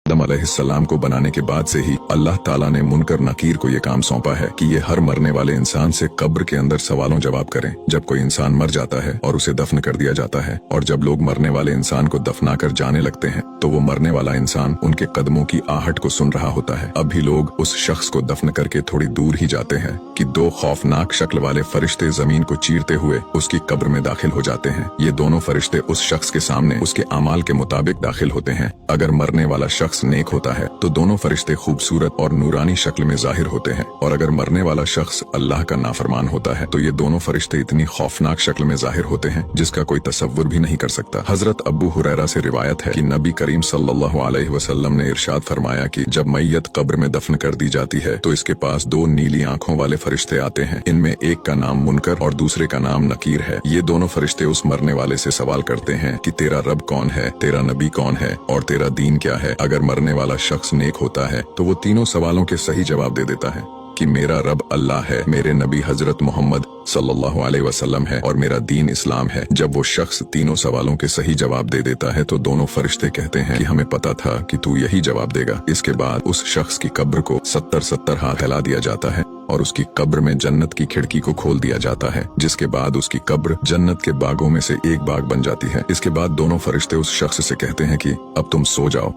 आदम अलैहिस्सलाम को बनाने के बाद से ही अल्लाह ताला ने मुनकर नकीर को ये काम सौंपा है कि ये हर मरने वाले इंसान से कब्र के अंदर सवालों जवाब करें। जब कोई इंसान मर जाता है और उसे दफन कर दिया जाता है और जब लोग मरने वाले इंसान को दफना कर जाने लगते हैं तो वो मरने वाला इंसान उनके कदमों की आहट को सुन रहा होता है। अब भी लोग उस शख्स को दफन करके थोड़ी दूर ही जाते हैं कि दो खौफनाक शक्ल वाले फरिश्ते जमीन को चीरते हुए उसकी कब्र में दाखिल हो जाते हैं। ये दोनों फरिश्ते उस शख्स के सामने उसके अमाल के मुताबिक दाखिल होते हैं। अगर मरने वाला शख्स नेक होता है तो दोनों फरिश्ते खूबसूरत और नूरानी शक्ल में जाहिर होते हैं, और अगर मरने वाला शख्स अल्लाह का नाफरमान होता है तो ये दोनों फरिश्ते इतनी खौफनाक शक्ल में जाहिर होते हैं जिसका कोई तसव्वुर भी नहीं कर सकता। हजरत अबू हुरैरा से रिवायत है कि नबी करीम सल्लल्लाहु अलैहि वसल्लम ने इरशाद फरमाया कि जब मैयत कब्र में दफन कर दी जाती है तो इसके पास दो नीली आंखों वाले फरिश्ते आते हैं। इनमें एक का नाम मुनकर और दूसरे का नाम नकीर है। ये दोनों फरिश्ते उस मरने वाले से सवाल करते हैं कि तेरा रब कौन है, तेरा नबी कौन है और तेरा दीन क्या है। अगर मरने वाला शख्स नेक होता है तो वो तीनों सवालों के सही जवाब दे देता है कि मेरा रब अल्लाह है, मेरे नबी हजरत मोहम्मद सल्लल्लाहु अलैहि वसल्लम है और मेरा दीन इस्लाम है। जब वो शख्स तीनों सवालों के सही जवाब दे देता है तो दोनों फरिश्ते कहते हैं कि हमें पता था कि तू यही जवाब देगा। इसके बाद उस शख्स की कब्र को 70-70 हाथ फैला दिया जाता है और उसकी कब्र में जन्नत की खिड़की को खोल दिया जाता है, जिसके बाद उसकी कब्र जन्नत के बागों में से एक बाग बन जाती है। इसके बाद दोनों फरिश्ते उस शख्स से कहते हैं कि अब तुम सो जाओ।